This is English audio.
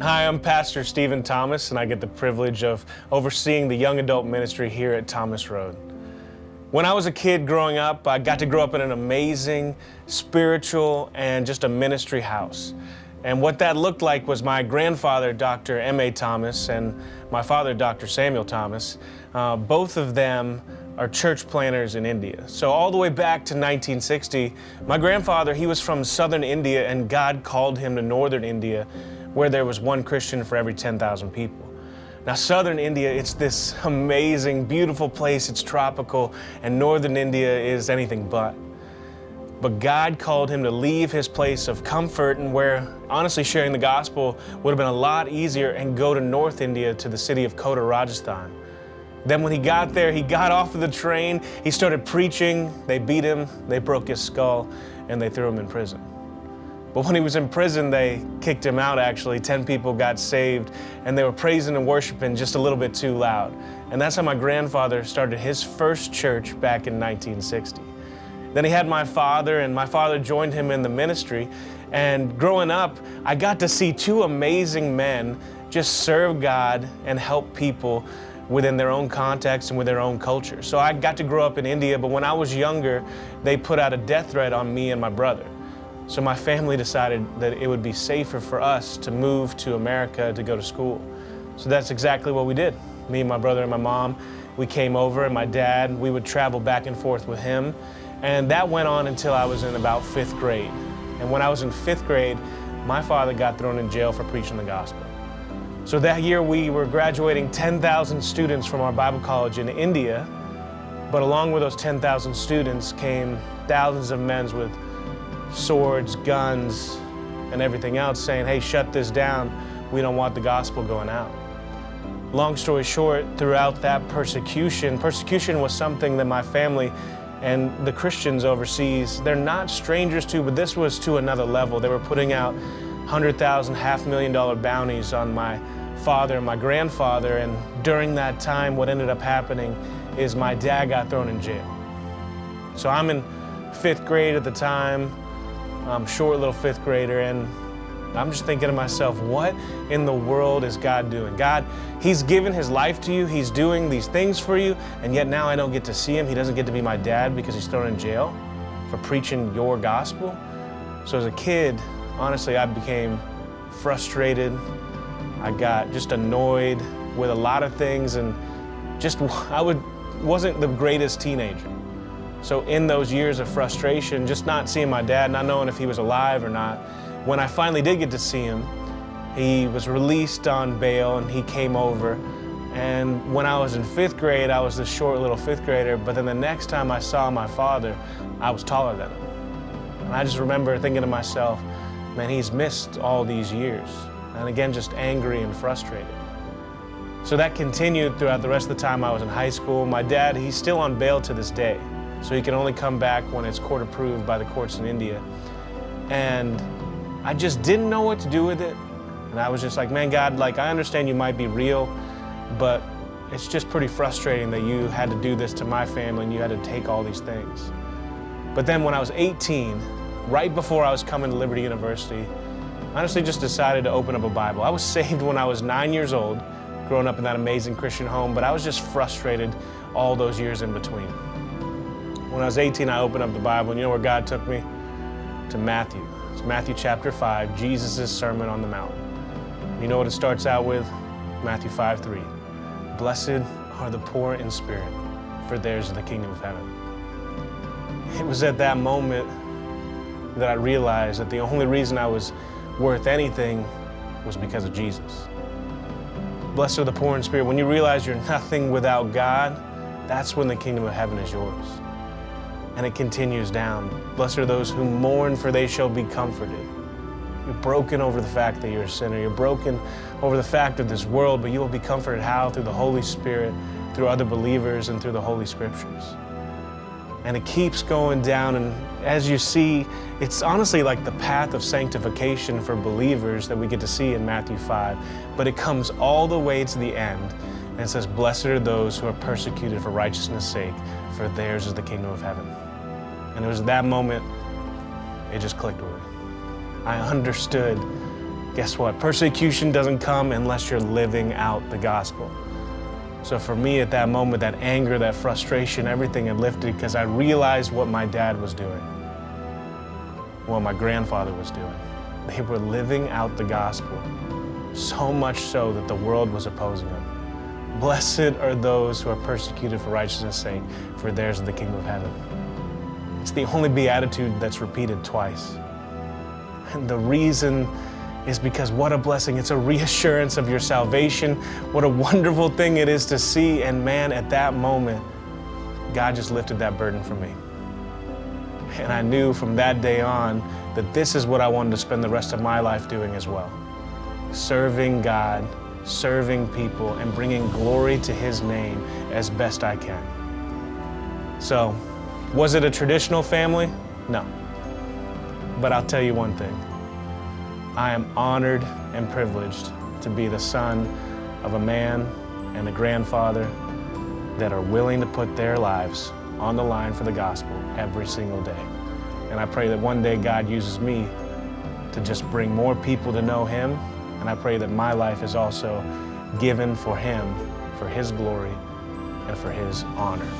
Hi, I'm Pastor Stephen Thomas, and I get the privilege of overseeing the young adult ministry here at Thomas Road. When I was a kid growing up, I got to grow up in an amazing spiritual and just a ministry house. And what that looked like was my grandfather, Dr. M.A. Thomas, and my father, Dr. Samuel Thomas. Both of them are church planters in India. So all the way back to 1960, my grandfather, he was from southern India, and God called him to northern India, where there was one Christian for every 10,000 people. Now, southern India, it's this amazing, beautiful place. It's tropical, and northern India is anything but. But God called him to leave his place of comfort and where, honestly, sharing the gospel would have been a lot easier, and go to North India to the city of Kota, Rajasthan. Then when he got there, he got off of the train, he started preaching, they beat him, they broke his skull, and they threw him in prison. But when he was in prison, they kicked him out, actually. 10 people got saved, and they were praising and worshiping just a little bit too loud. And that's how my grandfather started his first church back in 1960. Then he had my father, and my father joined him in the ministry. And growing up, I got to see two amazing men just serve God and help people within their own context and with their own culture. So I got to grow up in India, but when I was younger, they put out a death threat on me and my brother. So my family decided that it would be safer for us to move to America to go to school. So that's exactly what we did. Me and my brother and my mom, we came over, and my dad, we would travel back and forth with him. And that went on until I was in about 5th grade. And when I was in 5th grade, my father got thrown in jail for preaching the gospel. So that year we were graduating 10,000 students from our Bible college in India. But along with those 10,000 students came thousands of men with swords, guns, and everything else, saying, hey, shut this down. We don't want the gospel going out. Long story short, throughout that persecution was something that my family and the Christians overseas, they're not strangers to, but this was to another level. They were putting out $100,000, $500,000 bounties on my father and my grandfather, and during that time, what ended up happening is my dad got thrown in jail. So I'm in 5th grade at the time. I'm a short little 5th grader, and I'm just thinking to myself, what in the world is God doing? God, He's given His life to you, He's doing these things for you, and yet now I don't get to see Him. He doesn't get to be my dad because He's thrown in jail for preaching your gospel. So as a kid, honestly, I became frustrated. I got just annoyed with a lot of things, and just wasn't the greatest teenager. So in those years of frustration, just not seeing my dad, not knowing if he was alive or not, when I finally did get to see him, he was released on bail, and he came over. And when I was in 5th grade, I was this short little 5th grader, but then the next time I saw my father, I was taller than him. And I just remember thinking to myself, man, he's missed all these years. And again, just angry and frustrated. So that continued throughout the rest of the time I was in high school. My dad, he's still on bail to this day. So he can only come back when it's court approved by the courts in India. And I just didn't know what to do with it. And I was just like, man, God, like, I understand you might be real, but it's just pretty frustrating that you had to do this to my family and you had to take all these things. But then when I was 18, right before I was coming to Liberty University, I honestly just decided to open up a Bible. I was saved when I was 9 years old, growing up in that amazing Christian home, but I was just frustrated all those years in between. When I was 18, I opened up the Bible, and you know where God took me? To Matthew. It's Matthew chapter 5, Jesus' Sermon on the Mount. You know what it starts out with? Matthew 5:3. Blessed are the poor in spirit, for theirs is the kingdom of heaven. It was at that moment that I realized that the only reason I was worth anything was because of Jesus. Blessed are the poor in spirit. When you realize you're nothing without God, that's when the kingdom of heaven is yours. And it continues down. Blessed are those who mourn, for they shall be comforted. You're broken over the fact that you're a sinner. You're broken over the fact of this world, but you will be comforted how? Through the Holy Spirit, through other believers, and through the Holy Scriptures. And it keeps going down, and as you see, it's honestly like the path of sanctification for believers that we get to see in Matthew 5. But it comes all the way to the end, and it says, blessed are those who are persecuted for righteousness' sake, for theirs is the kingdom of heaven. And it was that moment, it just clicked with me. I understood guess what? Persecution doesn't come unless you're living out the gospel. So for me at that moment, that anger, that frustration, everything had lifted because I realized what my dad was doing, what my grandfather was doing. They were living out the gospel, so much so that the world was opposing them. Blessed are those who are persecuted for righteousness' sake, for theirs is the kingdom of heaven. It's the only beatitude that's repeated twice. And the reason is because what a blessing. It's a reassurance of your salvation. What a wonderful thing it is to see. And man, at that moment, God just lifted that burden from me. And I knew from that day on that this is what I wanted to spend the rest of my life doing as well. Serving God, serving people, and bringing glory to His name as best I can. So, was it a traditional family? No. But I'll tell you one thing. I am honored and privileged to be the son of a man and a grandfather that are willing to put their lives on the line for the gospel every single day. And I pray that one day God uses me to just bring more people to know Him. And I pray that my life is also given for Him, for His glory, and for His honor.